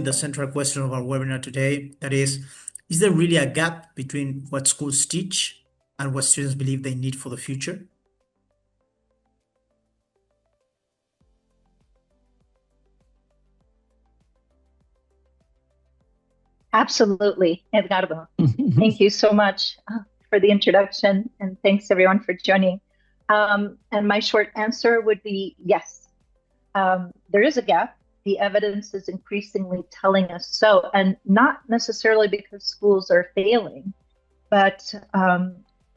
the central question of our webinar today. That is there really a gap between what schools teach and what students believe they need for the future? Absolutely, Edgardo. Thank you so much for the introduction, and thanks everyone for joining. And my short answer would be yes. There is a gap. The evidence is increasingly telling us so, and not necessarily because schools are failing, but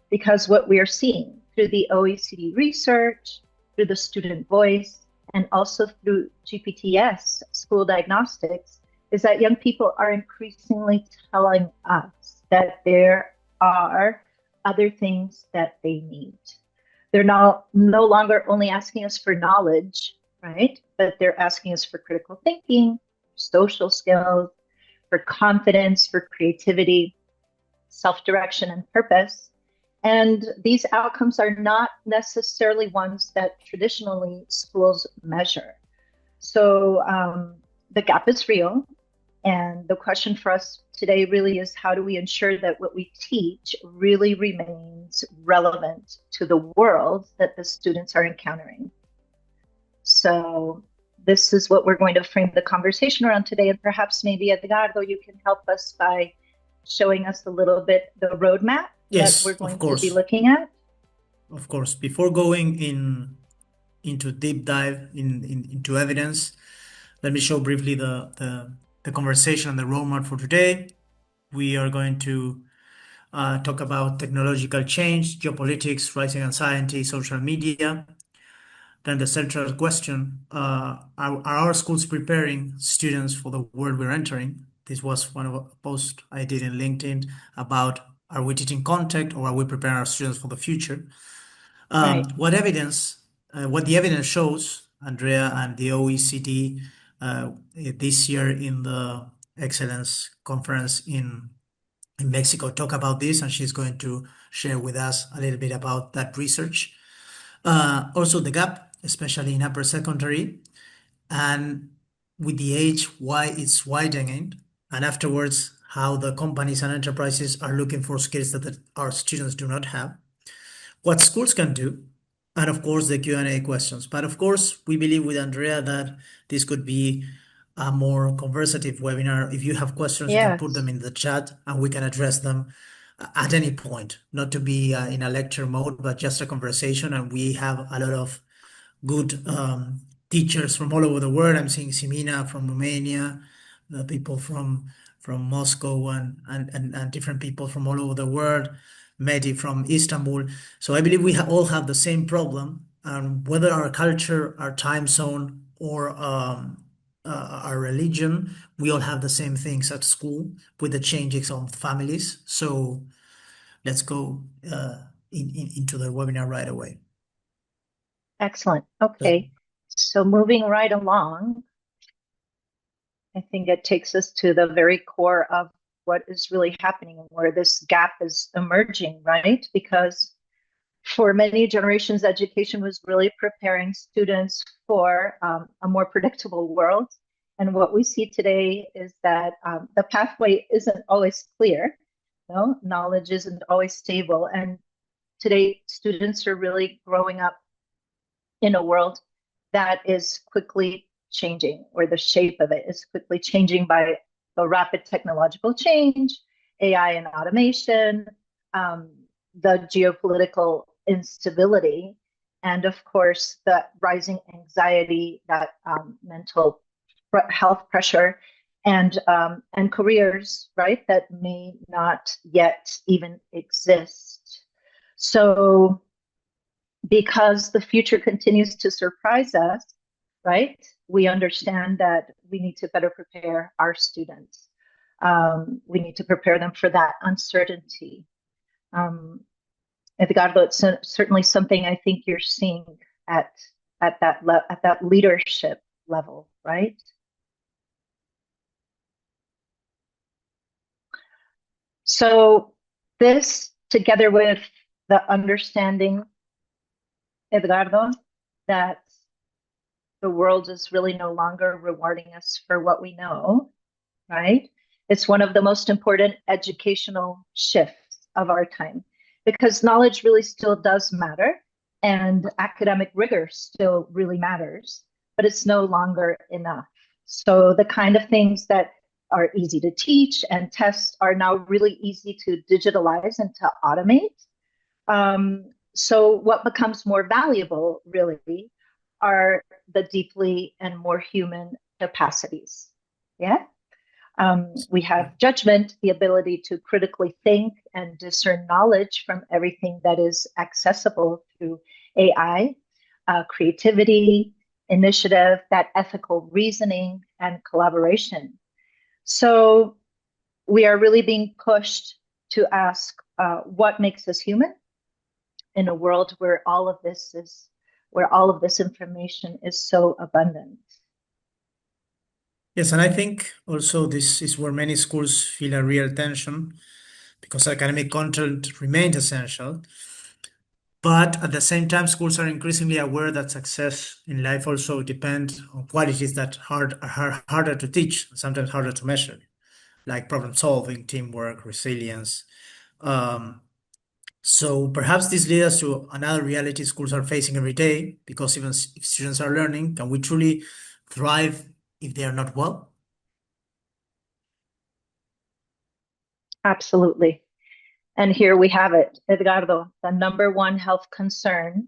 because what we are seeing through the OECD research, through the student voice, and also through GPTS, school diagnostics, is that young people are increasingly telling us that there are other things that they need. They're no longer only asking us for knowledge, right? But they're asking us for critical thinking, social skills, for confidence, for creativity, self-direction, and purpose. And these outcomes are not necessarily ones that traditionally schools measure. So the gap is real. And the question for us today really is, how do we ensure that what we teach really remains relevant to the world that the students are encountering? So this is what we're going to frame the conversation around today. And perhaps maybe, Edgardo, you can help us by showing us a little bit the roadmap that we're going to be looking at. Of course. Before going into deep dive into evidence, let me show briefly the conversation and the roadmap for today. We are going to talk about technological change, geopolitics, rising anxiety, social media. Then the central question, are our schools preparing students for the world we're entering? This was one of a post I did in LinkedIn about, are we teaching content or are we preparing our students for the future? Right. What the evidence shows, Andrea and the OECD this year in the Excellence Conference in Mexico talk about this, and she's going to share with us a little bit about that research. Also the gap, especially in upper secondary, and with the age, why it's widening, and afterwards, how the companies and enterprises are looking for skills that our students do not have, what schools can do, and of course the Q&A questions. But of course, we believe with Andrea that this could be a more conversative webinar. If you have questions, you can put them in the chat and we can address them at any point, not to be in a lecture mode, but just a conversation. And we have a lot of good teachers from all over the world. I'm seeing Simina from Romania, the people from Moscow, and different people from all over the world, Mehdi from Istanbul. So I believe we all have the same problem, whether our culture, our time zone, or our religion, we all have the same things at school with the changes of families. So let's go into the webinar right away. Excellent. Okay. So moving right along, I think it takes us to the very core of what is really happening and where this gap is emerging, right? Because for many generations, education was really preparing students for a more predictable world. And what we see today is that the pathway isn't always clear. No, knowledge isn't always stable. And today, students are really growing up in a world that is quickly changing, or the shape of it is quickly changing by the rapid technological change, AI and automation, the geopolitical instability, and of course, the rising anxiety, that mental health pressure, and careers, right, that may not yet even exist. So because the future continues to surprise us, right, we understand that we need to better prepare our students. We need to prepare them for that uncertainty. Edgardo, it's certainly something I think you're seeing at that leadership level, right? So this, together with the understanding, Edgardo, that the world is really no longer rewarding us for what we know, right? It's one of the most important educational shifts of our time because knowledge really still does matter and academic rigor still really matters, but it's no longer enough. So the kind of things that are easy to teach and test are now really easy to digitalize and to automate. So what becomes more valuable really are the deeply and more human capacities. Yeah. We have judgment, the ability to critically think and discern knowledge from everything that is accessible through AI, creativity, initiative, that ethical reasoning, and collaboration. So we are really being pushed to ask what makes us human in a world where all of this information is so abundant. Yes, and I think also this is where many schools feel a real tension because academic content remains essential. But at the same time, schools are increasingly aware that success in life also depends on qualities that are harder to teach, sometimes harder to measure, like problem solving, teamwork, resilience. Um, so perhaps this leads us to another reality schools are facing every day, because even if students are learning, can we truly thrive if they are not well? Absolutely. And here we have it, Edgardo, the number one health concern.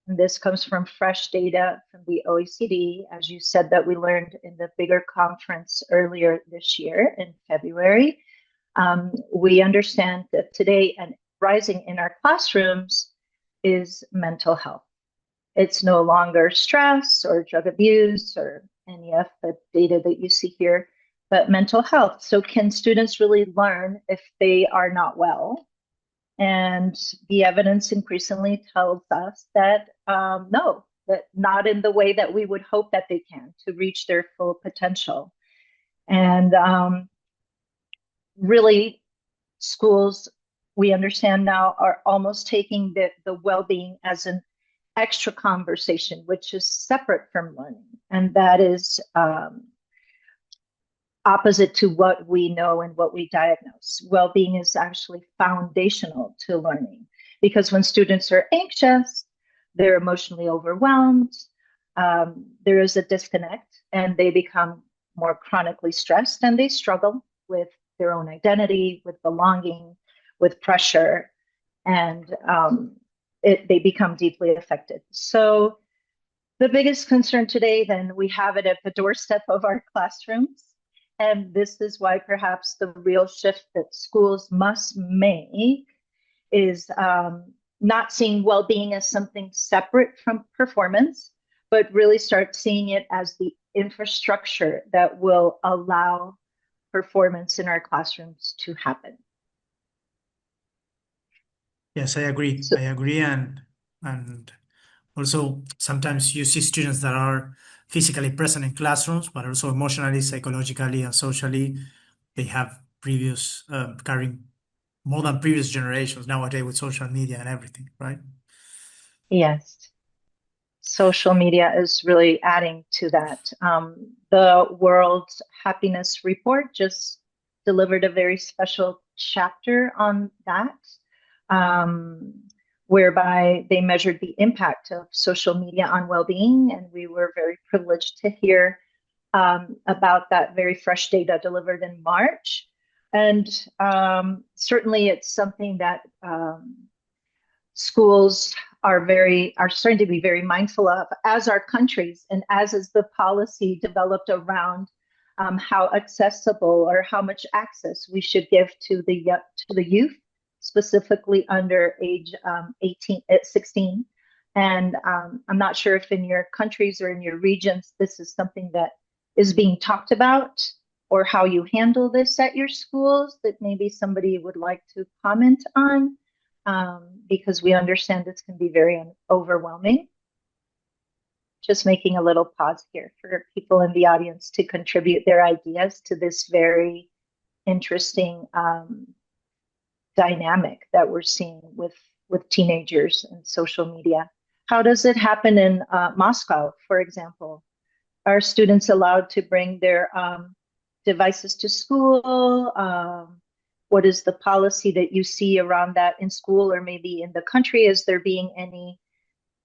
And this comes from fresh data from the OECD, as you said, that we learned in the bigger conference earlier this year in February. We understand that today and rising in our classrooms is mental health. It's no longer stress or drug abuse or any of the data that you see here, but mental health. So can students really learn if they are not well? And the evidence increasingly tells us that no, that not in the way that we would hope that they can to reach their full potential. And really, schools, we understand now, are almost taking the well-being as an extra conversation, which is separate from learning. And that is opposite to what we know and what we diagnose. Well-being is actually foundational to learning because when students are anxious, they're emotionally overwhelmed, there is a disconnect, and they become more chronically stressed, and they struggle with their own identity, with belonging, with pressure, and they become deeply affected. So the biggest concern today, then, we have it at the doorstep of our classrooms. And this is why perhaps the real shift that schools must make is not seeing well-being as something separate from performance, but really start seeing it as the infrastructure that will allow performance in our classrooms to happen. Yes, I agree. So, I agree, and also sometimes you see students that are physically present in classrooms, but also emotionally, psychologically, and socially, they have previous carrying more than previous generations nowadays with social media and everything, right? yes, social media is really adding to that. The World Happiness Report just delivered a very special chapter on that, whereby they measured the impact of social media on well-being, and we were very privileged to hear about that very fresh data delivered in March. And certainly it's something that schools are starting to be very mindful of, as are countries, and as is the policy developed around how accessible or how much access we should give to the youth, specifically under age 16. And I'm not sure if in your countries or in your regions this is something that is being talked about, or how you handle this at your schools, that maybe somebody would like to comment on. Because we understand this can be very overwhelming. Just making a little pause here for people in the audience to contribute their ideas to this very interesting dynamic that we're seeing with teenagers and social media. How does it happen in Moscow, for example? Are students allowed to bring their devices to school? What is the policy that you see around that in school or maybe in the country? Is there being any,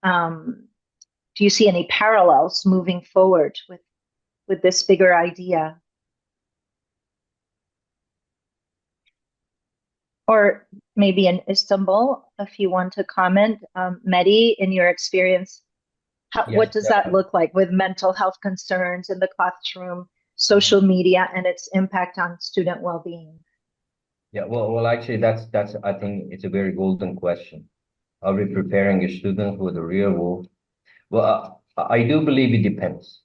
do you see any parallels moving forward with this bigger idea? Or maybe in Istanbul, if you want to comment, Mehdi, in your experience, Yes, what does that look like with mental health concerns in the classroom, social media, and its impact on student well-being? yeah. Well, actually, that's. I think it's a very golden question. Are we preparing a student for the real world? Well, I do believe it depends.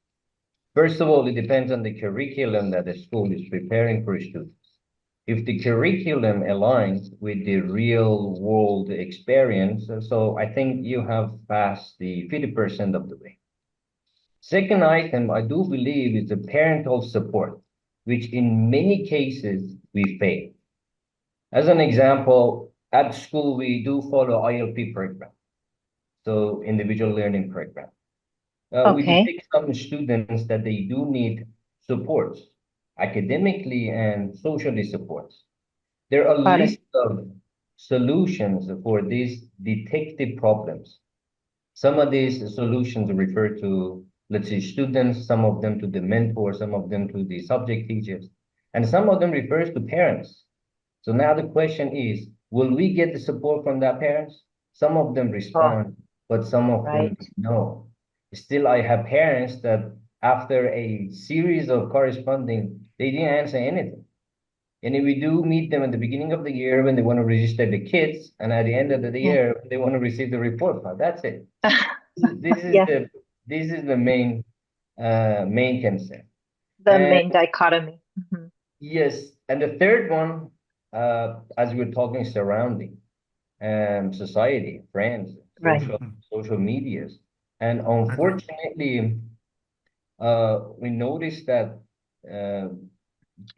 First of all, it depends on the curriculum that the school is preparing for students. If the curriculum aligns with the real world experience, so I think you have passed the 50% of the way. Second item, I do believe is the parental support, which in many cases we fail. As an example, at school, we do follow ILP program, so individual learning program. We Okay, detect some students that they do need supports, academically and socially supports. There are a got it. list of solutions for these detected problems. Some of these solutions refer to, let's say, students, some of them to the mentor, some of them to the subject teachers, and some of them refers to parents. So now the question is, will we get the support from the parents? Some of them Oh, respond, but some of them right. no. Still, I have parents that after a series of corresponding, they didn't answer anything. And if we do meet them at the beginning of the year when they want to register the kids, and at the end of the Yeah. year, they want to receive the report card. That's it. This is Yeah, the main concern. the And main dichotomy. Mhm. yes, and the third one, as we're talking surrounding, society, friends, Right. social medias. And Agree. unfortunately, we noticed that uh,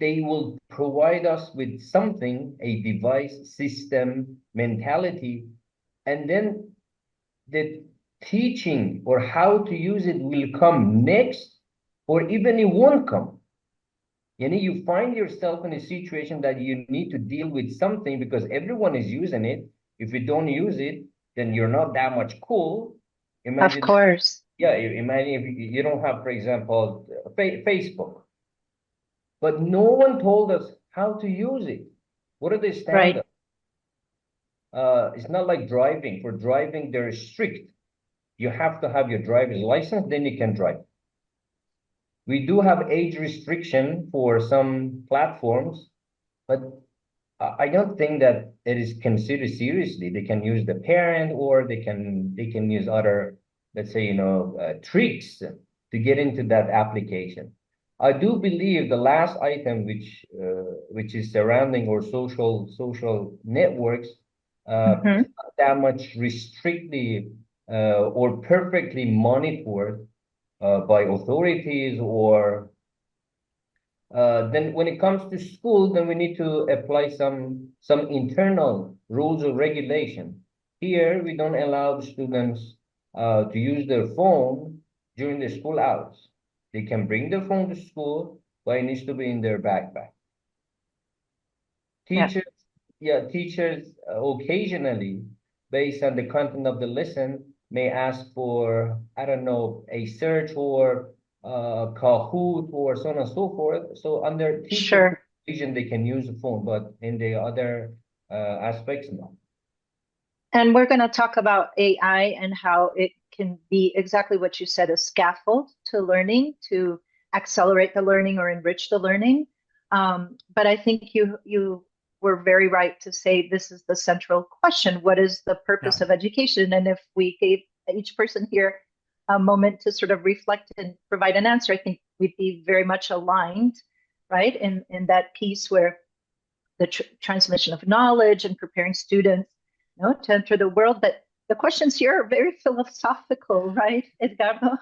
they will provide us with something, a device, system, mentality, and then the teaching or how to use it will come next, or even it won't come. You find yourself in a situation that you need to deal with something because everyone is using it. If you don't use it, then you're not that much cool. Of Imagine, course. yeah, imagine if you don't have, for example, Facebook, but no one told us how to use it. What are the Right. standards? It's not like driving. For driving, they're strict. You have to have your driver's license, then you can drive. We do have age restriction for some platforms, but I don't think that it is considered seriously. They can use the parent, or they can use other, let's say, tricks to get into that application. I do believe the last item, which is surrounding or social networks, Hmm. is not that much restrictly or perfectly monitored by authorities, or then when it comes to school, then we need to apply some internal rules or regulation. Here, we don't allow the students to use their phone during the school hours. They can bring their phone to school, but it needs to be in their backpack. Yeah, Teachers, yeah, teachers occasionally, based on the content of the lesson, may ask for, I don't know, a search or Kahoot or so on and so forth. So under teacher sure. supervision, they can use the phone, but in the other aspects, no. And we're going to talk about AI and how it can be exactly what you said, a scaffold to learning, to accelerate the learning or enrich the learning. But I think you were very right to say this is the central question. What is the Yeah. purpose of education? And if we gave each person here a moment to sort of reflect and provide an answer, I think we'd be very much aligned, right? In that piece where the transmission of knowledge and preparing students, to enter the world. But the questions here are very philosophical, right, Edgardo?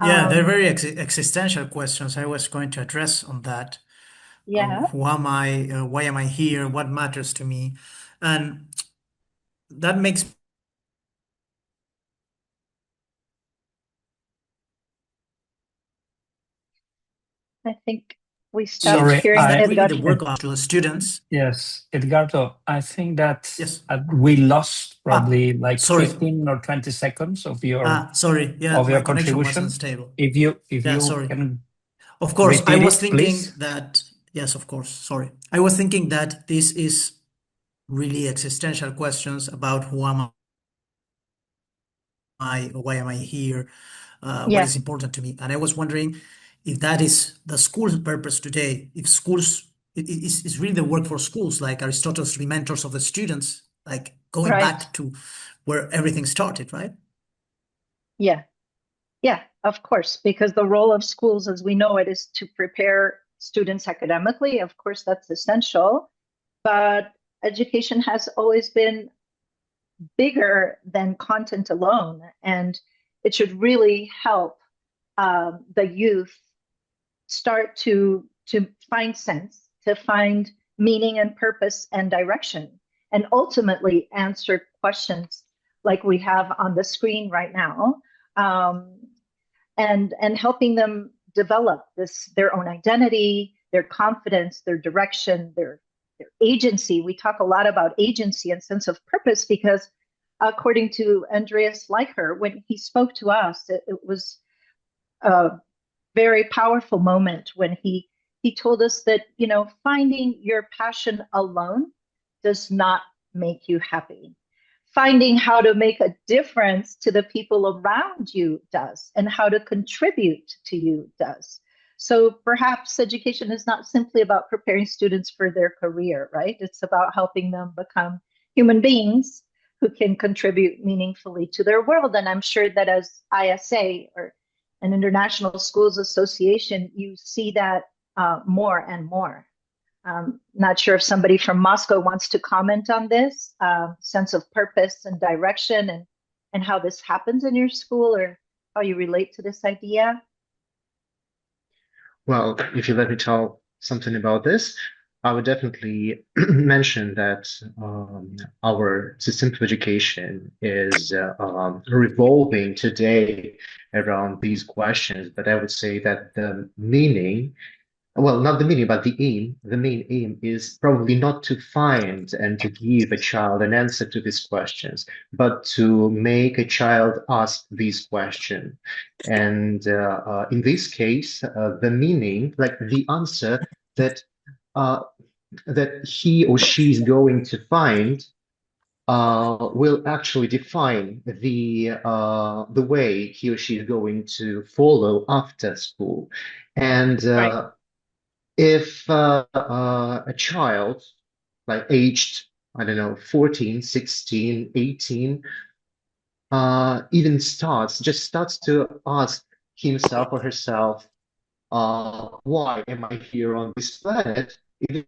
Yeah, they're very Um, existential questions. I was going to address on that. yeah, Who am I? Why am I here? What matters to me? And that makes I think We stopped Sorry, hearing is that really the Edgardo. work of the students? Yes, Edgardo, I think that Yes. we lost probably like sorry. 15 or 20 seconds of your Sorry. Yeah, of my your connection contribution. wasn't stable. If you Yeah, sorry. can Of course, I repeat was it, thinking please. that, yes, of course, sorry. I was thinking that this is really existential questions about who am I, or why am I here, what Yeah, is important to me. And I was wondering if that is the school's purpose today, if schools, it is really the work for schools, like Aristotle's three mentors of the students, like going right. back to where everything started, right? Yeah. Yeah, of course, because the role of schools as we know it is to prepare students academically. Of course, that's essential, but education has always been bigger than content alone, and it should really help the youth start to find sense, to find meaning and purpose and direction, and ultimately answer questions like we have on the screen right now, and helping them develop their own identity, their confidence, their direction, their agency. We talk a lot about agency and sense of purpose because, according to Andreas Leicher, when he spoke to us, it was a very powerful moment when he told us that, you know, finding your passion alone does not make you happy. Finding how to make a difference to the people around you does, and how to contribute to you does. So perhaps education is not simply about preparing students for their career, right? It's about helping them become human beings who can contribute meaningfully to their world. And I'm sure that as ISA, or an International Schools Association, you see that more and more. Not sure if somebody from Moscow wants to comment on this sense of purpose and direction, and how this happens in your school, or how you relate to this idea. Well, if you let me tell something about this, I would definitely mention that our system of education is revolving today around these questions. But I would say that the meaning, well, not the meaning, but the aim, the main aim is probably not to find and to give a child an answer to these questions, but to make a child ask these questions. And in this case, the meaning, like the answer that that he or she is going to find will actually define the way he or she is going to follow after school. And Right. if a child like aged, I don't know, 14, 16, 18, even just starts to ask himself or herself, why am I here on this planet? It is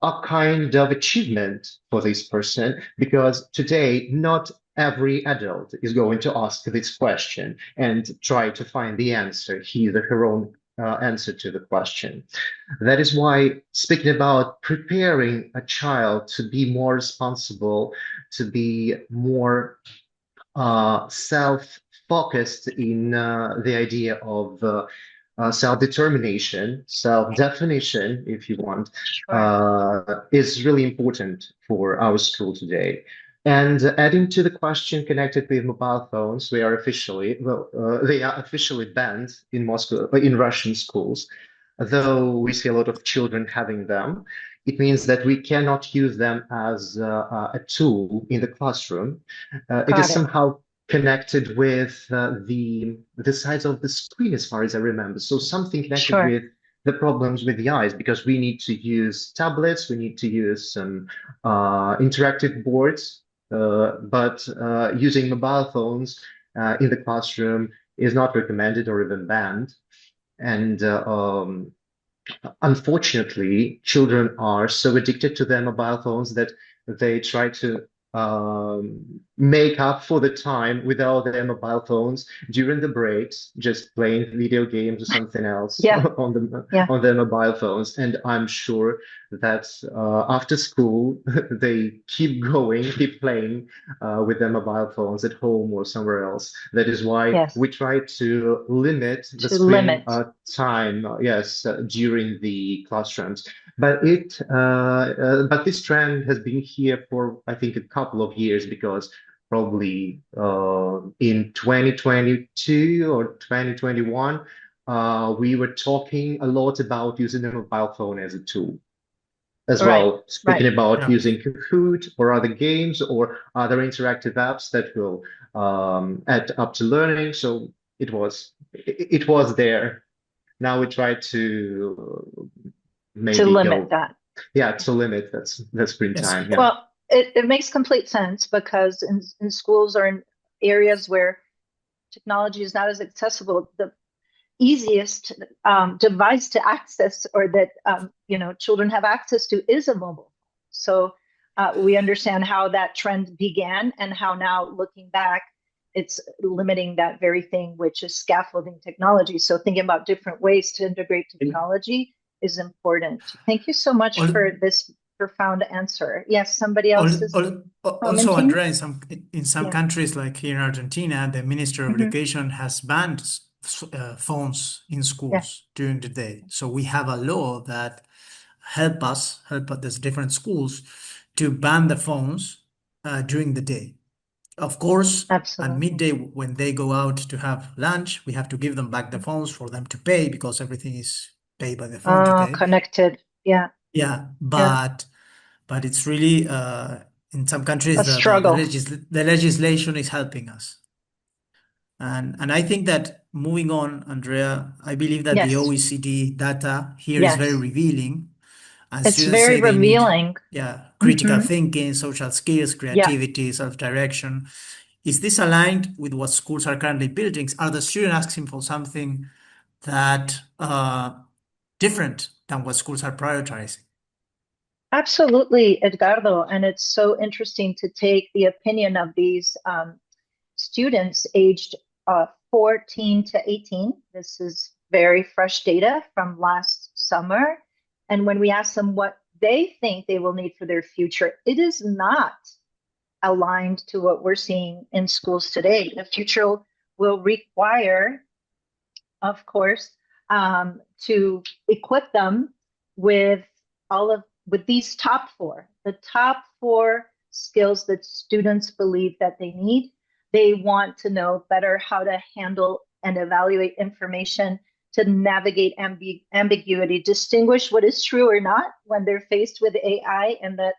a kind of achievement for this person because today not every adult is going to ask this question and try to find the answer, his or her own answer to the question. That is why speaking about preparing a child to be more responsible, to be more self-focused in the idea of self-determination, self-definition, if you want, is really important for our school today. And adding to the question connected with mobile phones, they are officially banned in Moscow, in Russian schools. Though we see a lot of children having them, it means that we cannot use them as a tool in the classroom. It is somehow connected with the size of the screen, as far as I remember. So something connected with the problems with the eyes, because we need to use tablets, we need to use some interactive boards, but using mobile phones in the classroom is not recommended or even banned. And unfortunately, children are so addicted to their mobile phones that they try to make up for the time without their mobile phones during the breaks, just playing video games or something else Yeah, yeah, on their mobile phones. And I'm sure that after school they keep going, keep playing with their mobile phones at home or somewhere else. That is why yes, we try to limit the to screen limit. time, yes, during the classrooms. But this trend has been here for, I think, a couple of years because probably in 2022 or 2021, we were talking a lot about using the mobile phone as a tool as Right, well, right. speaking about Yeah. using Kahoot or other games or other interactive apps that will add up to learning. So it was there. Now we try to To maybe limit go, that. yeah, to limit that screen Yes. time. Yeah. Well, it makes complete sense because in schools or in areas where technology is not as accessible, the easiest device to access or that children have access to is a mobile. So we understand how that trend began and how now looking back, it's limiting that very thing, which is scaffolding technology. So thinking about different ways to integrate technology is important. Thank you so much Al- for this profound answer. Yes, somebody else al- is al- Also, commenting. Andrea, in some Yeah. countries like here in Argentina, the Minister of Mhm. Education has banned phones in Yeah. schools during the day. So we have a law that help us, there's different schools to ban the phones during the day. Of course, at Absolutely. midday when they go out to have lunch, we have to give them back the phones for them to pay because everything is paid by the phone today. Connected. Yeah. Yeah, Yeah. but it's really in some countries A struggle. the legislation is helping us. And I think that moving on, Andrea, I believe that the Yes. OECD data here is very Yes. revealing. And It's students very say they need, revealing. yeah, critical Hmm. thinking, social skills, Yeah. creativity, self-direction. Is this aligned with what schools are currently building? Are the students asking for something that different than what schools are prioritizing? Absolutely, Edgardo. And it's so interesting to take the opinion of these students aged 14 to 18. This is very fresh data from last summer. And when we ask them what they think they will need for their future, it is not aligned to what we're seeing in schools today. The future will require, of course, to equip them with with these the top four skills that students believe that they need. They want to know better how to handle and evaluate information, to navigate ambiguity, distinguish what is true or not when they're faced with AI and that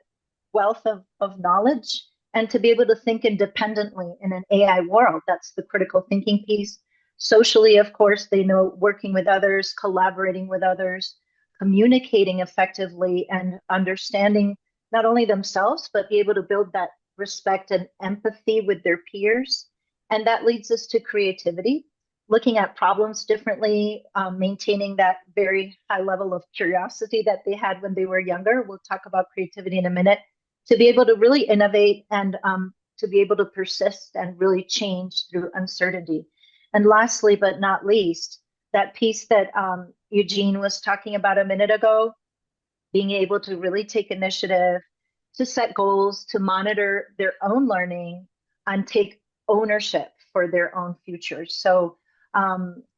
wealth of knowledge, and to be able to think independently in an AI world. That's the critical thinking piece. Socially, of course, they know working with others, collaborating with others, communicating effectively, and understanding not only themselves, but be able to build that respect and empathy with their peers. And that leads us to creativity, looking at problems differently, maintaining that very high level of curiosity that they had when they were younger. We'll talk about creativity in a minute, to be able to really innovate and to be able to persist and really change through uncertainty. And lastly, but not least, that piece that Eugene was talking about a minute ago, being able to really take initiative, to set goals, to monitor their own learning, and take ownership for their own futures. So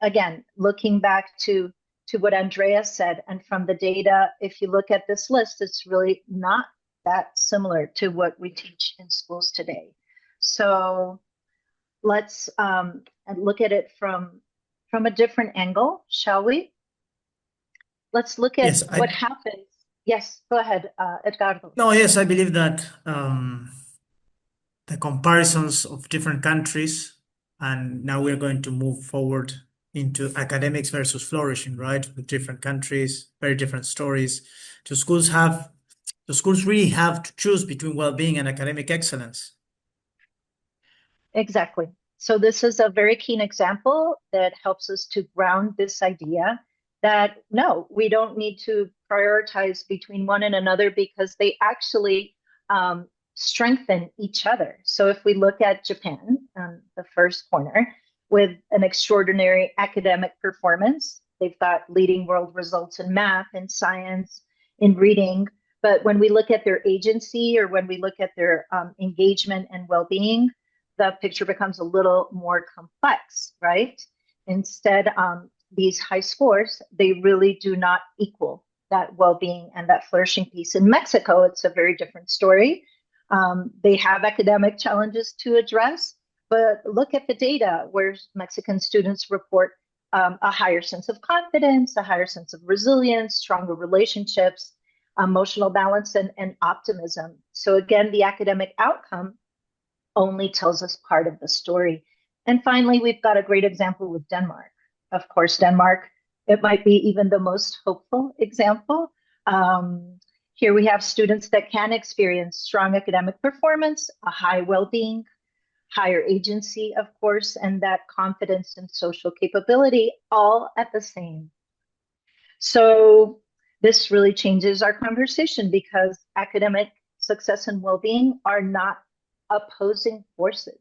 again, looking back to what Andrea said, and from the data, if you look at this list, it's really not that similar to what we teach in schools today. So let's look at it from a different angle, shall we? Let's look at Yes, what happens. Yes, go ahead, Edgardo. no, yes, I believe that the comparisons of different countries, and now we're going to move forward into academics versus flourishing, right? With different countries, very different stories. So the schools really have to choose between well-being and academic excellence. Exactly. So this is a very keen example that helps us to ground this idea that no, we don't need to prioritize between one and another because they actually strengthen each other. So if we look at Japan, the first corner, with an extraordinary academic performance, they've got leading world results in math, in science, in reading. But when we look at their agency, or when we look at their engagement and well-being, the picture becomes a little more complex, right? Instead, these high scores, they really do not equal that well-being and that flourishing piece. In Mexico, it's a very different story. They have academic challenges to address, but look at the data where Mexican students report a higher sense of confidence, a higher sense of resilience, stronger relationships, emotional balance, and optimism. So again, the academic outcome only tells us part of the story. And finally, we've got a great example with Denmark. Of course, Denmark, it might be even the most hopeful example. Here we have students that can experience strong academic performance, a high well-being, higher agency, of course, and that confidence and social capability all at the same. So this really changes our conversation, because academic success and well-being are not opposing forces.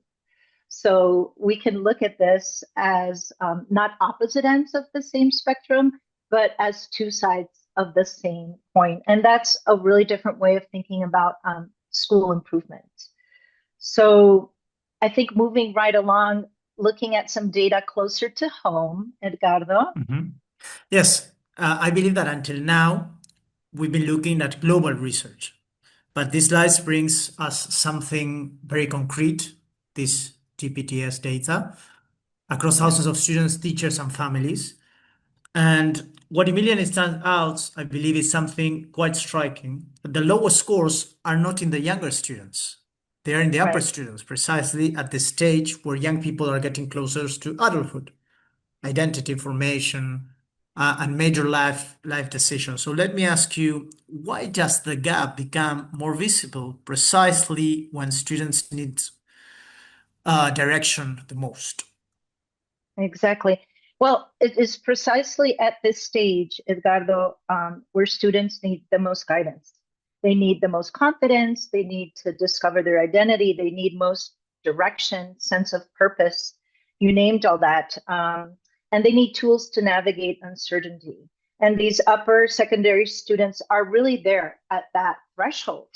So we can look at this as not opposite ends of the same spectrum, but as two sides of the same coin. And that's a really different way of thinking about school improvement. So I think moving right along, looking at some data closer to home, Edgardo. Yes, I believe that until now, we've been looking at global research, but this slide brings us something very concrete, this TPTS data, across thousands of students, teachers, and families. And what immediately stands out, I believe, is something quite striking. The lowest scores are not in the younger students. They are in the upper students, precisely at the stage where young people are getting closer to adulthood, identity formation, and major life decisions. So let me ask you, why does the gap become more visible precisely when students need direction the most? Exactly. Well, it is precisely at this stage, Edgardo, where students need the most guidance. They need the most confidence. They need to discover their identity. They need most direction, sense of purpose. You named all that. And they need tools to navigate uncertainty. And these upper secondary students are really there at that threshold.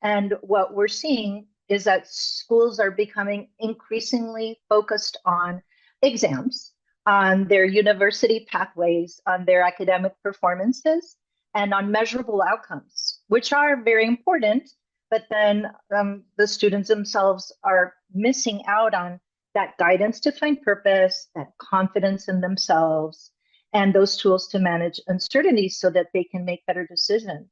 And what we're seeing is that schools are becoming increasingly focused on exams, on their university pathways, on their academic performances, and on measurable outcomes, which are very important. But then the students themselves are missing out on that guidance to find purpose, that confidence in themselves, and those tools to manage uncertainty so that they can make better decisions.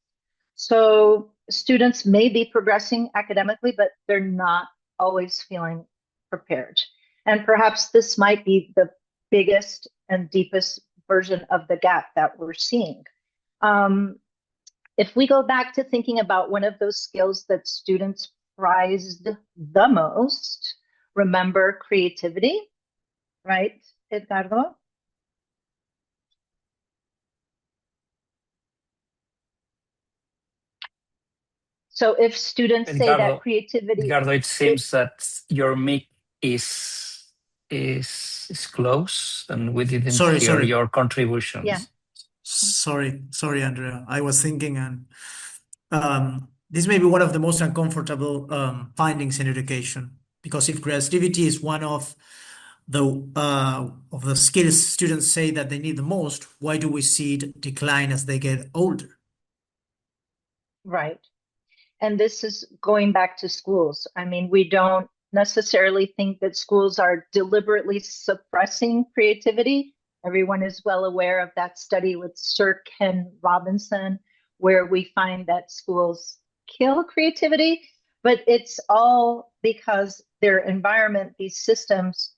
So students may be progressing academically, but they're not always feeling prepared. And perhaps this might be the biggest and deepest version of the gap that we're seeing. If we go back to thinking about one of those skills that students prized the most, remember creativity, right, Edgardo? So if students say that creativity... Edgardo, it seems that your mic is close and we didn't hear your contributions. Yeah. Sorry, Andrea. I was thinking, and this may be one of the most uncomfortable findings in education, because if creativity is one of the skills students say that they need the most, why do we see it decline as they get older? Right. And this is going back to schools. I mean, we don't necessarily think that schools are deliberately suppressing creativity. Everyone is well aware of that study with Sir Ken Robinson, where we find that schools kill creativity, but it's all because their environment, these systems,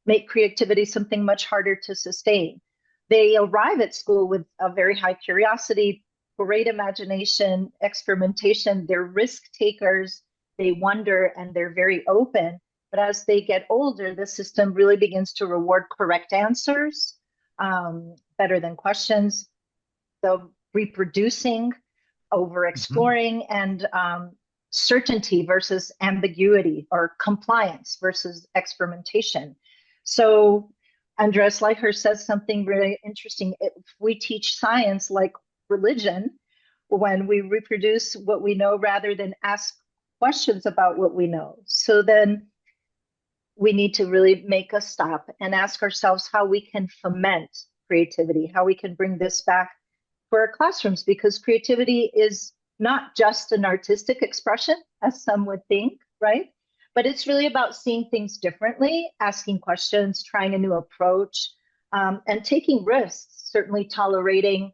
make creativity something much harder to sustain. They arrive at school with a very high curiosity, great imagination, experimentation. They're risk takers, they wonder, and they're very open. But as they get older, the system really begins to reward correct answers, better than questions, the reproducing, over exploring, and certainty versus ambiguity, or compliance versus experimentation. So Andreas Leicher says something really interesting. If we teach science like religion, when we reproduce what we know rather than ask questions about what we know. So then we need to really make a stop and ask ourselves how we can foment creativity, how we can bring this back for our classrooms, because creativity is not just an artistic expression, as some would think, right? But it's really about seeing things differently, asking questions, trying a new approach, and taking risks, certainly tolerating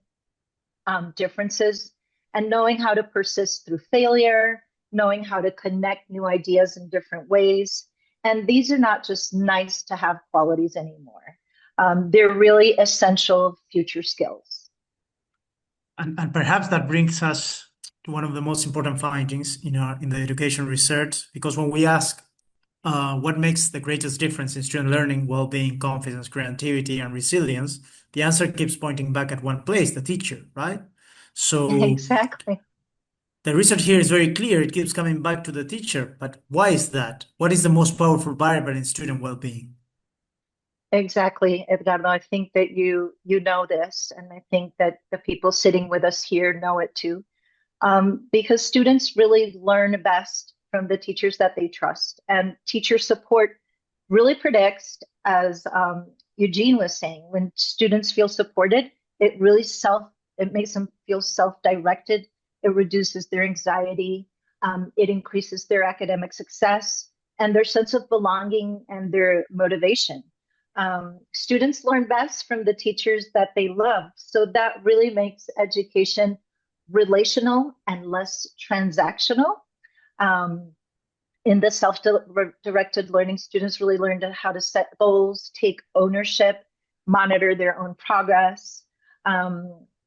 differences, and knowing how to persist through failure, knowing how to connect new ideas in different ways. And these are not just nice to have qualities anymore. They're really essential future skills. And perhaps that brings us to one of the most important findings in the education research, because when we ask what makes the greatest difference in student learning, well-being, confidence, creativity, and resilience, the answer keeps pointing back at one place, the teacher, right? So Exactly. the research here is very clear. It keeps coming back to the teacher, but why is that? What is the most powerful variable in student well-being? Exactly, Edgardo. I think that you know this, and I think that the people sitting with us here know it too. Because students really learn best from the teachers that they trust, and teacher support really predicts, as Eugene was saying, when students feel supported, it makes them feel self-directed. It reduces their anxiety. It increases their academic success and their sense of belonging and their motivation. Students learn best from the teachers that they love. So that really makes education relational and less transactional. In the self-directed learning, students really learn how to set goals, take ownership, monitor their own progress.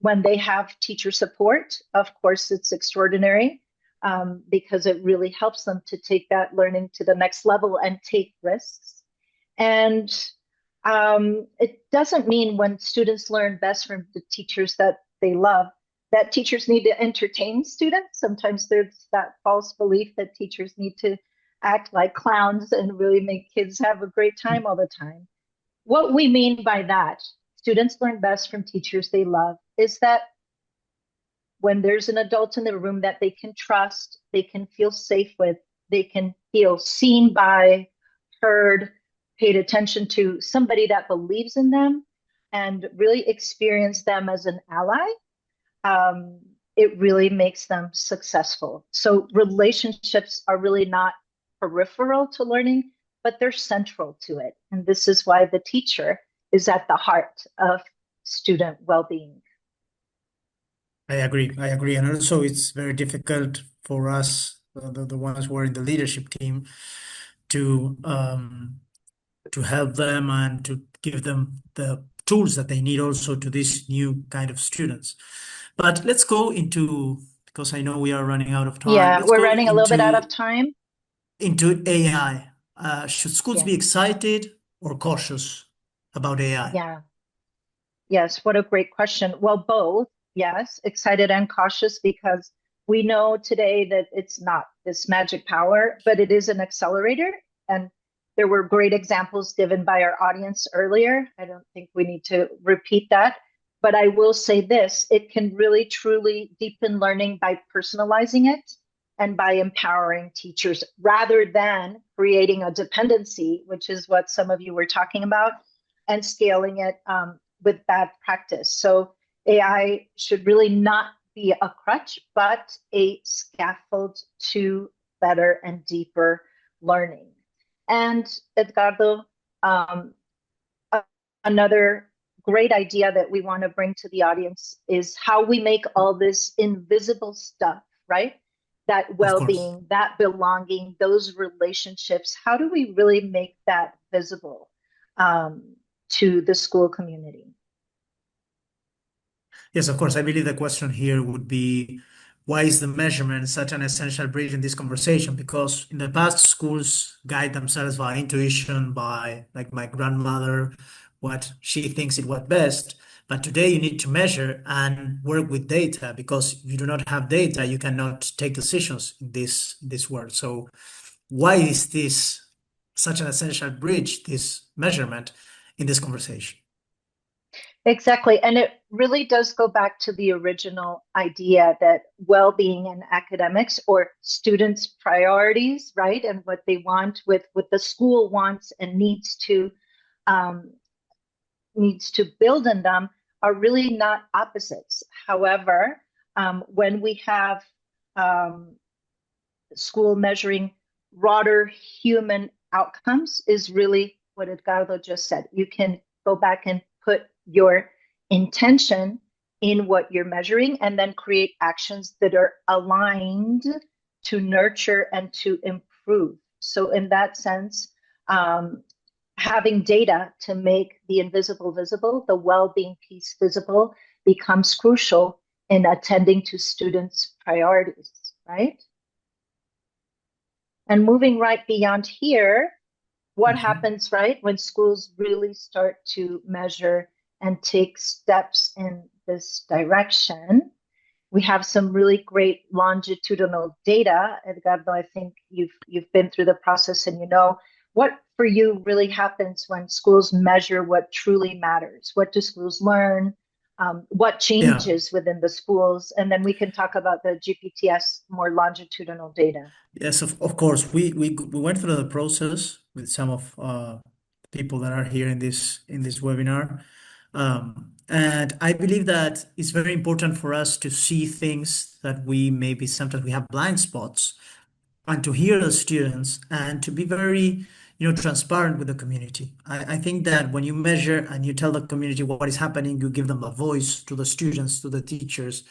When they have teacher support, of course, it's extraordinary, because it really helps them to take that learning to the next level and take risks. And it doesn't mean when students learn best from the teachers that they love, that teachers need to entertain students. Sometimes there's that false belief that teachers need to act like clowns and really make kids have a great time all the time. What we mean by that, students learn best from teachers they love, is that when there's an adult in the room that they can trust, they can feel safe with, they can feel seen by, heard, paid attention to, somebody that believes in them and really experience them as an ally, it really makes them successful. So relationships are really not peripheral to learning, but they're central to it. And this is why the teacher is at the heart of student well-being. I agree. And also it's very difficult for us, the ones who are in the leadership team, to help them and to give them the tools that they need also to these new kind of students. But let's go into, because I know we are running out of time. Yeah, let's we're go running a little bit out into- of time. Into AI. Should schools Yeah. be excited or cautious about AI? Yeah. Yes, what a great question. Well, both, yes, excited and cautious, because we know today that it's not this magic power, but it is an accelerator. And there were great examples given by our audience earlier. I don't think we need to repeat that. But I will say this, it can really truly deepen learning by personalizing it and by empowering teachers, rather than creating a dependency, which is what some of you were talking about, and scaling it with bad practice. So AI should really not be a crutch, but a scaffold to better and deeper learning. And Edgardo, another great idea that we want to bring to the audience is how we make all this invisible stuff, right? That well-being, that belonging, those relationships, how do we really make that visible to the school community? Yes, of course. I believe the question here would be, why is the measurement such an essential bridge in this conversation? Because in the past, schools guide themselves by intuition, by like my grandmother, what she thinks it was best. But today you need to measure and work with data, because if you do not have data, you cannot take decisions in this world. So why is this such an essential bridge, this measurement, in this conversation? Exactly. And it really does go back to the original idea that well-being in academics, or students' priorities, right? And what they want, with what the school wants and um, needs to build in them, are really not opposites. However, when we have school measuring broader human outcomes, is really what Edgardo just said. You can go back and put your intention in what you're measuring, and then create actions that are aligned to nurture and to improve. So in that sense, having data to make the invisible visible, the well-being piece visible, becomes crucial in attending to students' priorities, right? And moving right beyond here, what happens, right, when schools really start to measure and take steps in this direction? We have some really great longitudinal data. Edgardo, I think you've been through the process, and you know what for you really happens when schools measure what truly matters. What do schools learn? What changes within the schools? And then we can talk about the GPTS more longitudinal data. Yes, of course. We went through the process with some of people that are here in this webinar. And I believe that it's very important for us to see things that we maybe sometimes we have blind spots, and to hear the students, and to be very, transparent with the community. I think that when you measure and you tell the community what is happening, you give them a voice, to the students, to the teachers,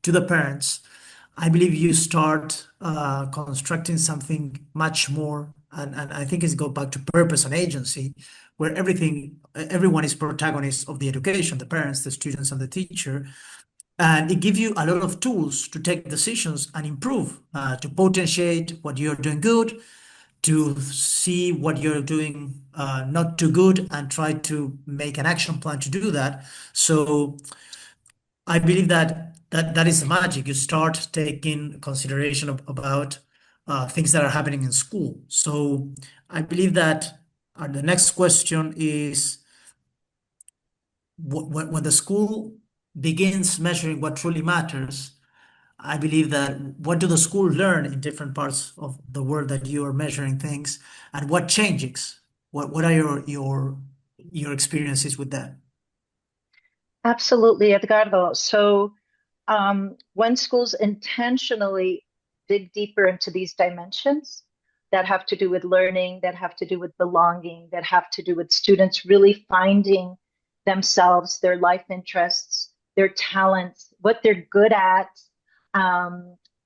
to the parents. I believe you start constructing something much more, and I think it's go back to purpose and agency, where everyone is protagonist of the education, the parents, the students, and the teacher. And it gives you a lot of tools to take decisions and improve, to potentiate what you're doing good, to see what you're doing not too good, and try to make an action plan to do that. So I believe that is the magic. You start taking consideration about things that are happening in school. So I believe that the next question is, when the school begins measuring what truly matters, I believe that what do the school learn in different parts of the world that you are measuring things, and what changes? What are your experiences with that? Absolutely, Edgardo. So when schools intentionally dig deeper into these dimensions that have to do with learning, that have to do with belonging, that have to do with students really finding themselves, their life interests, their talents, what they're good at,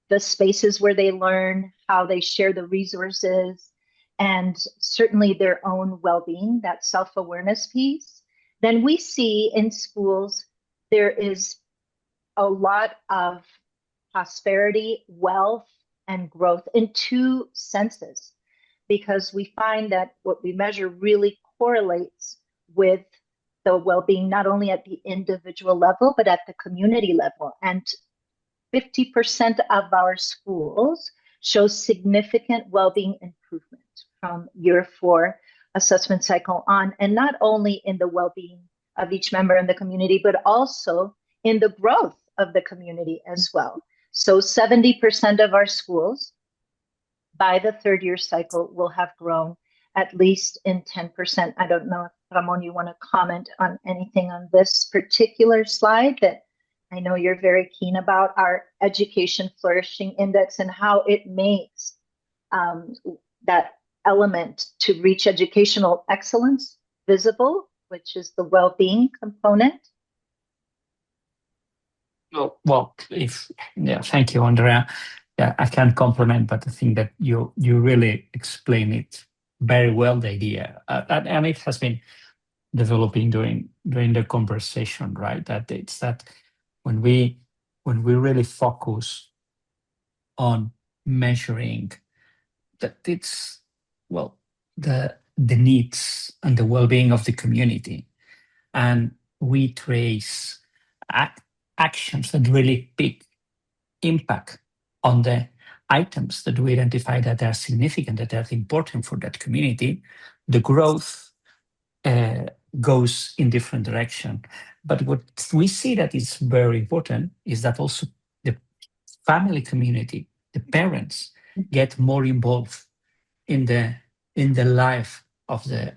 the spaces where they learn, how they share the resources, and certainly their own well-being, that self-awareness piece, then we see in schools there is a lot of prosperity, wealth, and growth in two senses, because we find that what we measure really correlates with the well-being, not only at the individual level, but at the community level. And 50% of our schools show significant well-being improvement from year 4 assessment cycle on, and not only in the well-being of each member in the community, but also in the growth of the community as well. So 70% of our schools by the 3rd year cycle will have grown at least in 10%. I don't know if Ramon, you want to comment on anything on this particular slide that I know you're very keen about, our Education Flourishing Index, and how it makes that element to reach educational excellence visible, which is the well-being component. Thank you, Andrea. Yeah, I can't compliment, but I think that you really explain it very well, the idea, and it has been developing during the conversation, right? That it's that when we really focus on measuring that, it's the needs and the well-being of the community, and we trace actions that really big impact on the items that we identify that are significant, that are important for that community, the growth goes in different direction. But what we see that is very important is that also the family community, the parents, get more involved in the life of the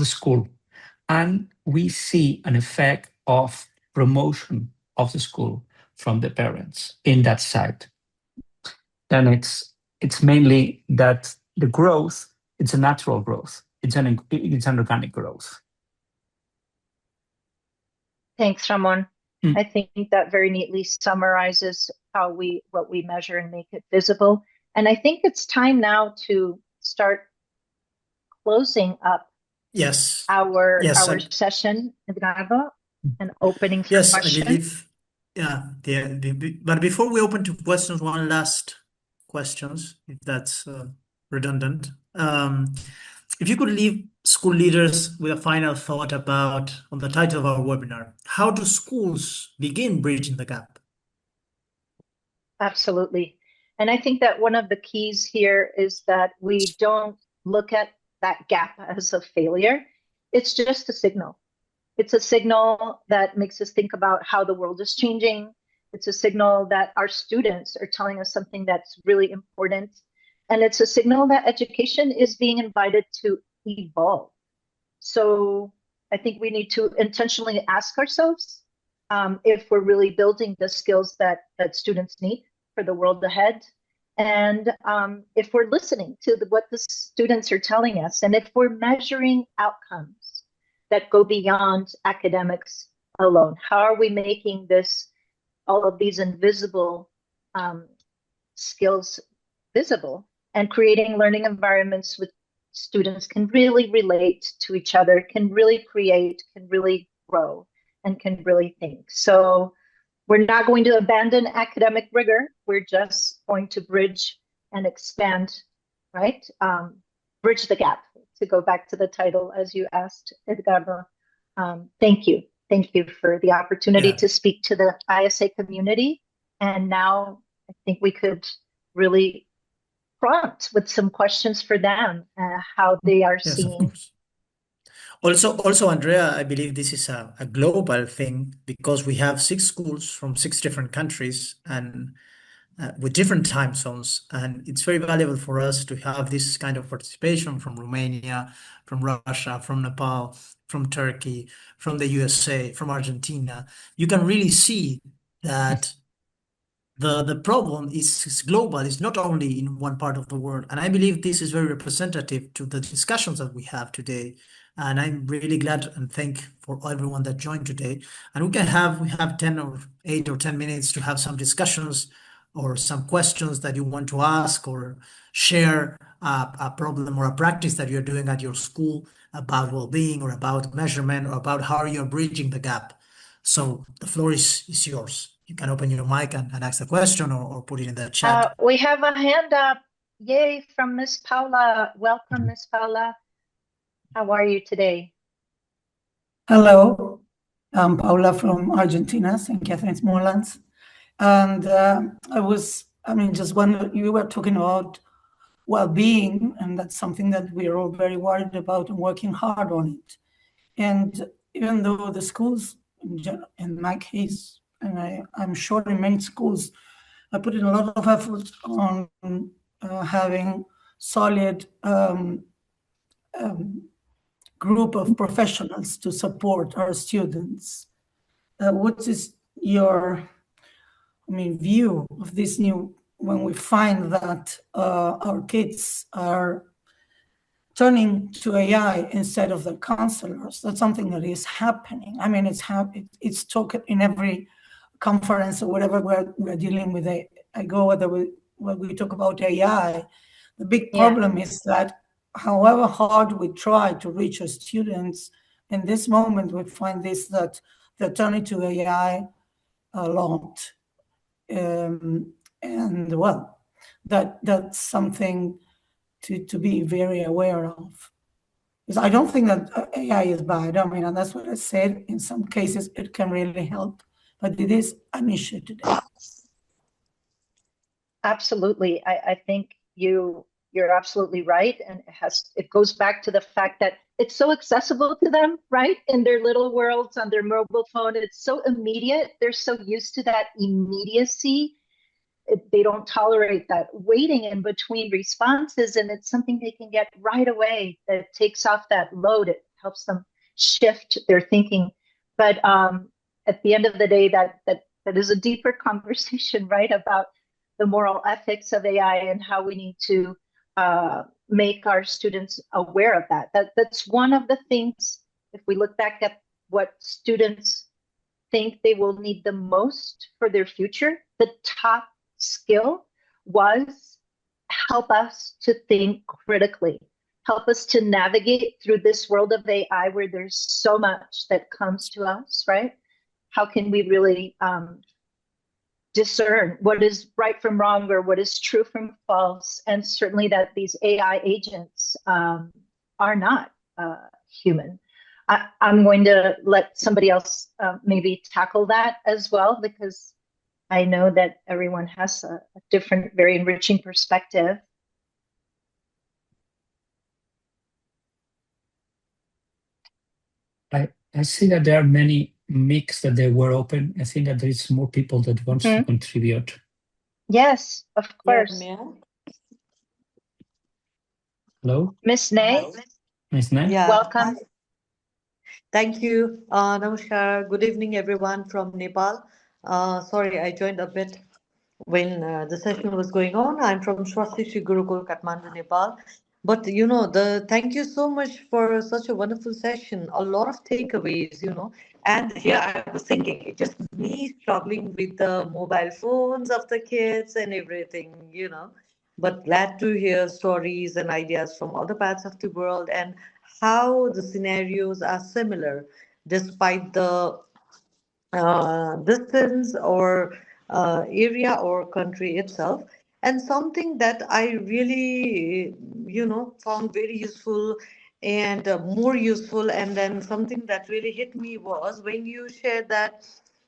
school, and we see an effect of promotion of the school from the parents in that side. Then it's mainly that the growth, it's a natural growth. It's an organic growth. Thanks, Ramon. Mm. I think that very neatly summarizes what we measure and make it visible. And I think it's time now to start closing up Yes. our Yes, session, Edgardo, and opening for Yes, I questions. believe. Yeah. But before we open to questions, one last questions, if that's redundant. If you could leave school leaders with a final thought on the title of our webinar, how do schools begin bridging the gap? Absolutely. And I think that one of the keys here is that we don't look at that gap as a failure. It's just a signal. It's a signal that makes us think about how the world is changing. It's a signal that our students are telling us something that's really important. And it's a signal that education is being invited to evolve. So I think we need to intentionally ask ourselves if we're really building the skills that students need for the world ahead. And if we're listening to what the students are telling us, and if we're measuring outcomes that go beyond academics alone. How are we making all of these invisible skills visible, and creating learning environments with students can really relate to each other, can really create, can really grow, and can really think. So we're not going to abandon academic rigor. We're just going to bridge and expand, right? Bridge the gap, to go back to the title as you asked, Edgardo. Thank you. Thank you for the opportunity to speak to the ISA community. And now I think we could really prompt with some questions for them, how they are Yes, seeing. of course. Also, Andrea, I believe this is a global thing because we have 6 schools from 6 different countries and with different time zones. And it's very valuable for us to have this kind of participation from Romania, from Russia, from Nepal, from Turkey, from the USA, from Argentina. You can really see that the problem is global. It's not only in one part of the world. And I believe this is very representative to the discussions that we have today. And I'm really glad and thank for everyone that joined today. And we have 10 or 8 or 10 minutes to have some discussions or some questions that you want to ask or share a problem or a practice that you're doing at your school about well-being or about measurement or about how you're bridging the gap. So the floor is yours. You can open your mic and ask the question or put it in the chat. We have a hand up. Yay, from Miss Paula. Welcome, Miss Paula. How are you today? Hello, I'm Paula from Argentina, St. Catherine's Moorlands. And just when you were talking about well-being, and that's something that we are all very worried about and working hard on it. And even though the schools, in my case, and I'm sure in many schools, are putting a lot of effort on having solid group of professionals to support our students. What is your view of this new, when we find that our kids are turning to AI instead of the counselors? That's something that is happening. It's talked in every conference or whatever we're dealing with. When we talk about AI, the big problem is that however hard we try to reach our students, in this moment we find that they're turning to AI a lot. That's something to be very aware of. Because I don't think that AI is bad. I mean, and that's what I said. In some cases, it can really help, but it is an issue today. Absolutely. I think you're absolutely right. And it goes back to the fact that it's so accessible to them, right? In their little worlds on their mobile phone. It's so immediate. They're so used to that immediacy. They don't tolerate that waiting in between responses, and it's something they can get right away that takes off that load. It helps them shift their thinking. But at the end of the day, that is a deeper conversation, right, about the moral ethics of AI and how we need to make our students aware of that. That's one of the things, if we look back at what students think they will need the most for their future, the top skill was help us to think critically, help us to navigate through this world of AI where there's so much that comes to us, right? How can we really discern what is right from wrong or what is true from false? And certainly that these AI agents are not human. I'm going to let somebody else maybe tackle that as well, because I know that everyone has a different, very enriching perspective. I see that there are many mics that they were open. I think that there is more people that wants to contribute. Yes, of course. Yeah, Hello, Miss Nay, Ms. Nay? yeah. welcome. Thank you. Namaskar. Good evening, everyone from Nepal. Sorry, I joined a bit when the session was going on. I'm from Swasti Shri Gurukul, Kathmandu, Nepal. But thank you so much for such a wonderful session. A lot of takeaways, And here I was thinking, it's just me struggling with the mobile phones of the kids and everything. But glad to hear stories and ideas from other parts of the world and how the scenarios are similar despite the distance or area or country itself. And something that I really found very useful and more useful, and then something that really hit me was when you shared that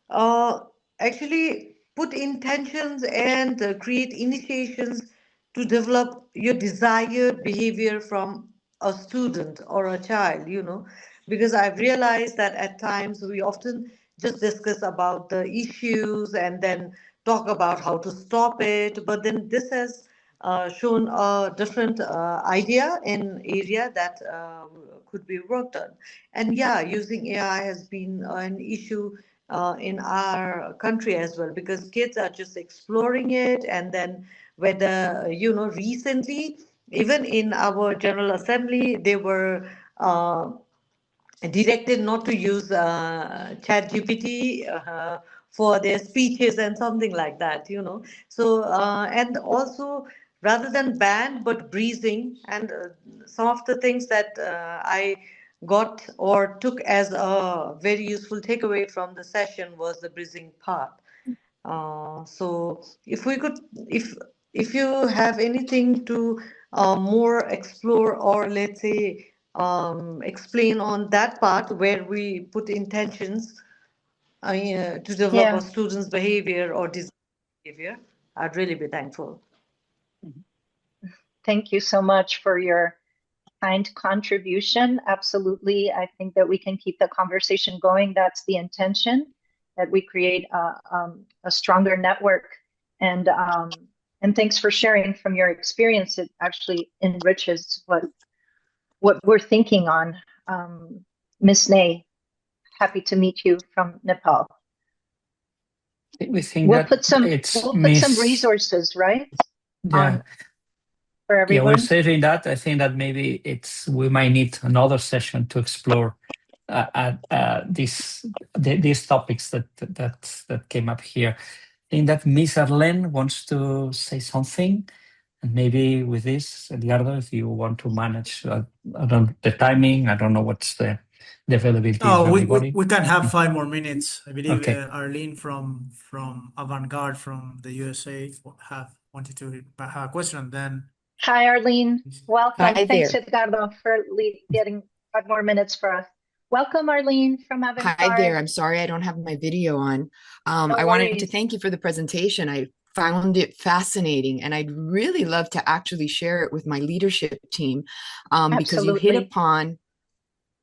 uh, actually put intentions and create initiations to develop your desired behavior from a student or a child. Because I've realized that at times we often just discuss about the issues and then talk about how to stop it. But then this has shown a different idea and area that could be worked on. And yeah, using AI has been an issue in our country as well, because kids are just exploring it. And then whether, recently, even in our General Assembly, they were directed not to use ChatGPT for their speeches and something like that. So, and also rather than ban, but breathing. And some of the things that I got or took as a very useful takeaway from the session was the breathing part. So if you have anything to more explore, or let's say explain on that part where we put intentions to develop Yeah. a student's behavior or design behavior, I'd really be thankful. Thank you so much for your kind contribution. Absolutely. I think that we can keep the conversation going. That's the intention, that we create a stronger network. And thanks for sharing from your experience. It actually enriches what we're thinking on. Miss Nay, happy to meet you from Nepal. We think We'll that put some Miss- resources, right? Yeah, For yeah, everyone. we're saving that. I think that maybe we might need another session to explore these topics that came up here. I think that Miss Arlene wants to say something, and maybe with this, Edgardo, if you want to manage, I don't know the timing. I don't know what's the availability of Oh, everybody. we can have 5 more minutes. I believe Okay. Arlene from Avantgarde from the USA wanted to have a question, and then Hi, Arlene. Welcome. Hi Thanks, there. Edgardo, for getting 5 more minutes for us. Welcome, Arlene from Hi there. Avantgarde. I'm sorry I don't have my video on. No I wanted to worries. thank you for the presentation. I found it fascinating, and I'd really love to actually share it with my leadership team, because you hit Absolutely. upon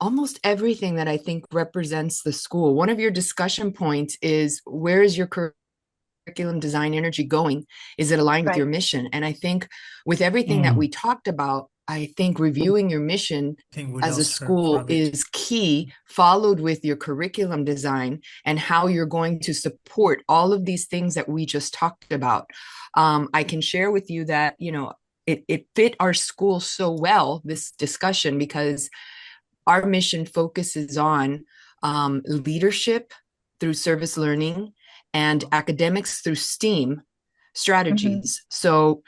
almost everything that I think represents the school. One of your discussion points is, where is your curriculum design energy going? Is it aligned with your Right. mission? And I think with everything that we talked about, I think reviewing your mission I think we as a lost her for a school bit. is key, followed with your curriculum design and how you're going to support all of these things that we just talked about. I can share with you that, it fit our school so well, this discussion, because our mission focuses on leadership through service learning and academics through STEAM strategies. So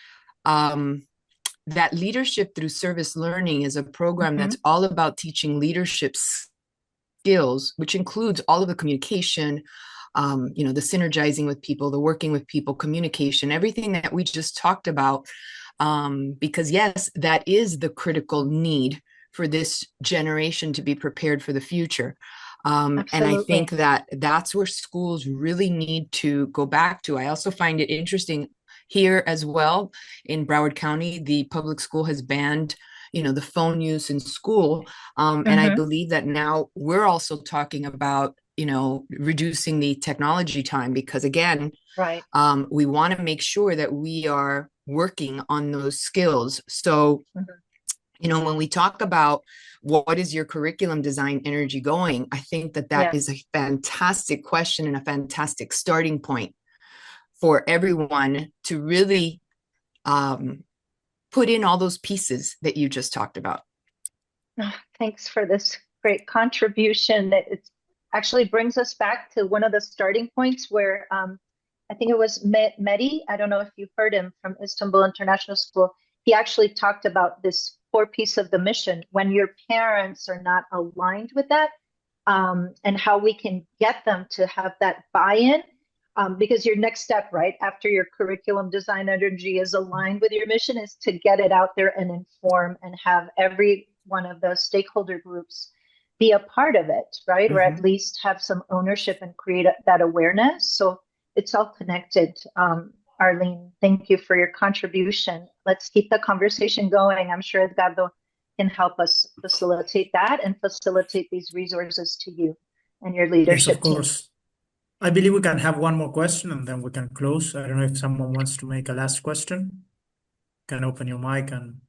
that leadership through service learning is a program that's all about teaching leadership skills, which includes all of the communication, the synergizing with people, the working with people, communication, everything that we just talked about. Because yes, that is the critical need for this generation to be prepared for the future. And I think that that's where schools really need to go back to. I also find it interesting here as well in Broward County, the public school has banned, the phone use in school. And I believe that now we're also talking about, reducing the technology time, because again, Right. we want to make sure that we are working on those skills. So, when we talk about what is your curriculum design energy going, I think that is a fantastic question and a fantastic starting point for everyone to really put in all those pieces that you just talked about. Thanks for this great contribution. It actually brings us back to one of the starting points where I think it was Mehdi. I don't know if you've heard him from Istanbul International School. He actually talked about this core piece of the mission when your parents are not aligned with that, and how we can get them to have that buy-in. Because your next step, right, after your curriculum design energy is aligned with your mission, is to get it out there and inform and have every one of the stakeholder groups be a part of it, right? Or at least have some ownership and create that awareness. So it's all connected. Arlene, thank you for your contribution. Let's keep the conversation going. I'm sure Edgardo can help us facilitate that and facilitate these resources to you and your Yes, leadership of team. course. I believe we can have one more question and then we can close. I don't know if someone wants to make a last question. You can open your mic and.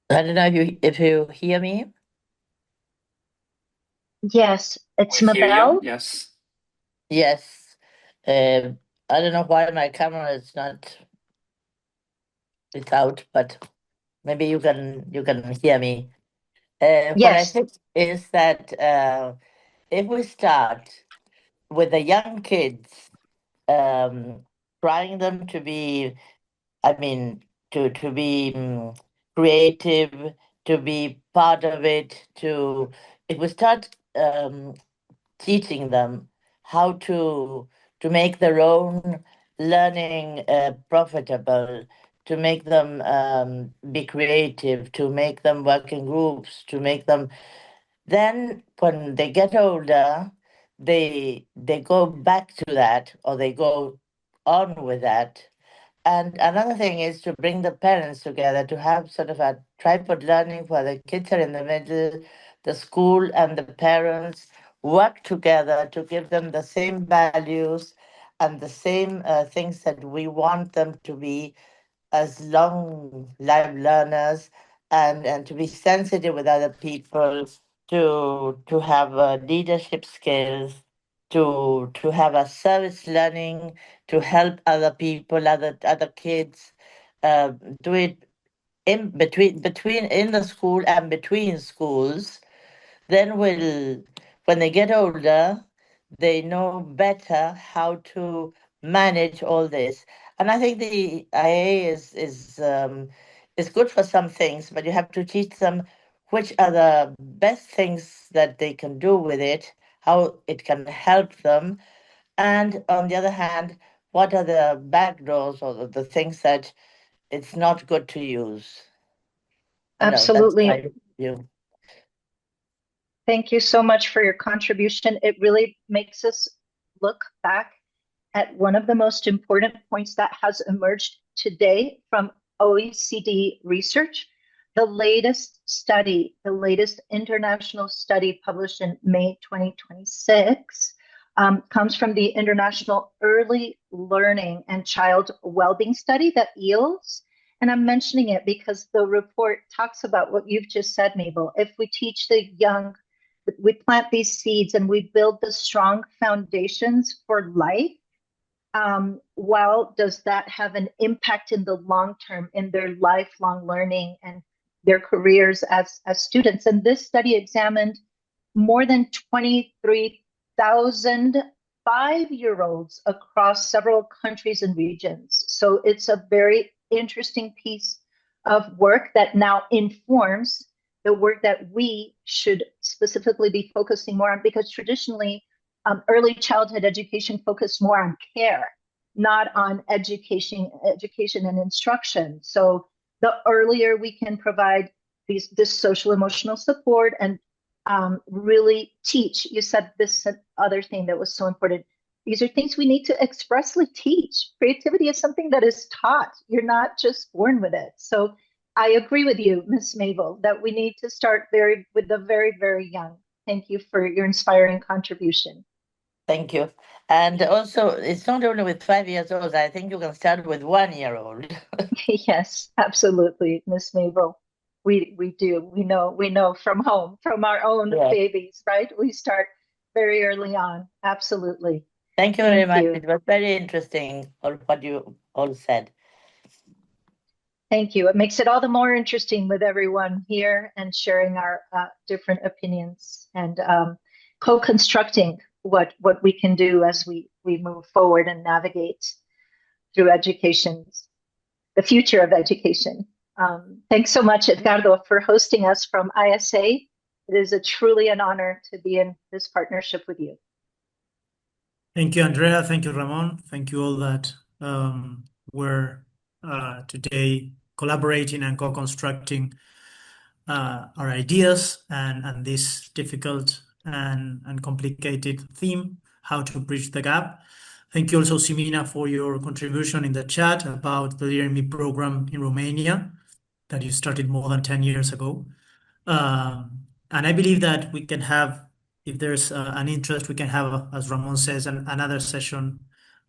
I don't know if you hear me. Yes, it's We hear you. Mabel. Yes. Yes. I don't know why my camera is not it's out, but maybe you can hear me. What I Yes. think is that if we start with the young kids, trying them to be, to be creative, to be part of it, if we start teaching them how to make their own learning profitable, to make them be creative, to make them work in groups, to make them. Then when they get older, they go back to that, or they go on with that. And another thing is to bring the parents together, to have sort of a tripod learning where the kids are in the middle, the school and the parents work together to give them the same values and the same things that we want them to be as long life learners, and to be sensitive with other people, to have leadership skills, to have a service learning, to help other people, other kids, do it in between in the school and between schools. Then when they get older, they know better how to manage all this. And I think the IA is good for some things, but you have to teach them which are the best things that they can do with it, how it can help them. And on the other hand, what are the backdoors or the things that it's not good to use? I know, that's Absolutely. my view. Thank you so much for your contribution. It really makes us look back at one of the most important points that has emerged today from OECD research. The latest study, the latest international study published in May 2026, comes from the International Early Learning and Child Wellbeing Study, the EELS. And I'm mentioning it because the report talks about what you've just said, Mabel. If we teach the young, we plant these seeds and we build the strong foundations for life, well, does that have an impact in the long term in their lifelong learning and their careers as students? And this study examined more than 23,000 5-year-olds across several countries and regions. So it's a very interesting piece of work that now informs the work that we should specifically be focusing more on, because traditionally early childhood education focused more on care, not on education and instruction. So the earlier we can provide this social emotional support and really teach. You said this other thing that was so important. These are things we need to expressly teach. Creativity is something that is taught. You're not just born with it. So I agree with you, Ms. Mabel, that we need to start with the very, very young. Thank you for your inspiring contribution. Thank you. And also, it's not only with 5 years old. I think you can start with 1 year old. Yes, absolutely, Ms. Mabel. We do. We know from home, from our own babies, right? We start very early on. Absolutely. Thank you very much. It was very interesting what you all said. Thank you. It makes it all the more interesting with everyone here and sharing our different opinions and co-constructing what we can do as we move forward and navigate through education, the future of education. Thanks so much, Edgardo, for hosting us from ISA. It is truly an honor to be in this partnership with you. Thank you, Andrea. Thank you, Ramon. Thank you all that were today collaborating and co-constructing our ideas and this difficult and complicated theme, how to bridge the gap. Thank you also, Simina, for your contribution in the chat about the Leader in Me program in Romania that you started more than 10 years ago. And I believe that we can have, if there's an interest, we can have, as Ramon says, another session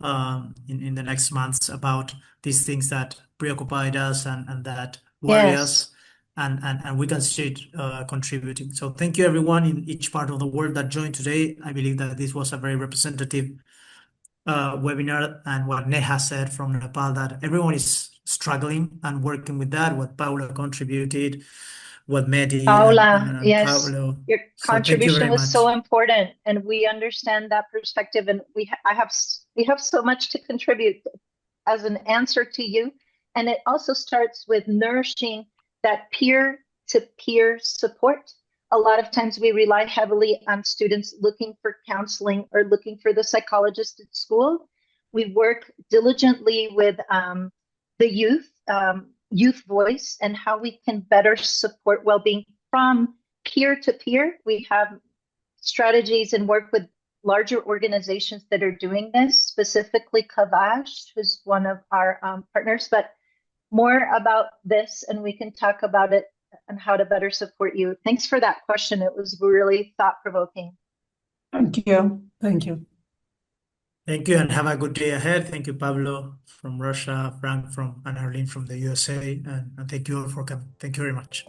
in the next months about these things that preoccupied us and that worry us, and we can start contributing. So thank you, everyone in each part of the world that joined today. I believe that this was a very representative webinar, and what Neha said from Nepal, that everyone is struggling and working with that, what Paula contributed, what Mehdi Paula, yes, Pablo. your contribution was so important, and we understand that perspective, and we have so much to contribute as an answer to you. And it also starts with nourishing that peer-to-peer support. A lot of times we rely heavily on students looking for counseling or looking for the psychologist at school. We work diligently with the youth voice and how we can better support well-being from peer to peer. We have strategies and work with larger organizations that are doing this, specifically Kavash, who's one of our partners, but more about this, and we can talk about it and how to better support you. Thanks for that question. It was really thought-provoking. Thank you. Thank you. Thank you, and have a good day ahead. Thank you, Pablo from Russia, Frank and Arlene from the USA, and thank you all for coming. Thank you very much.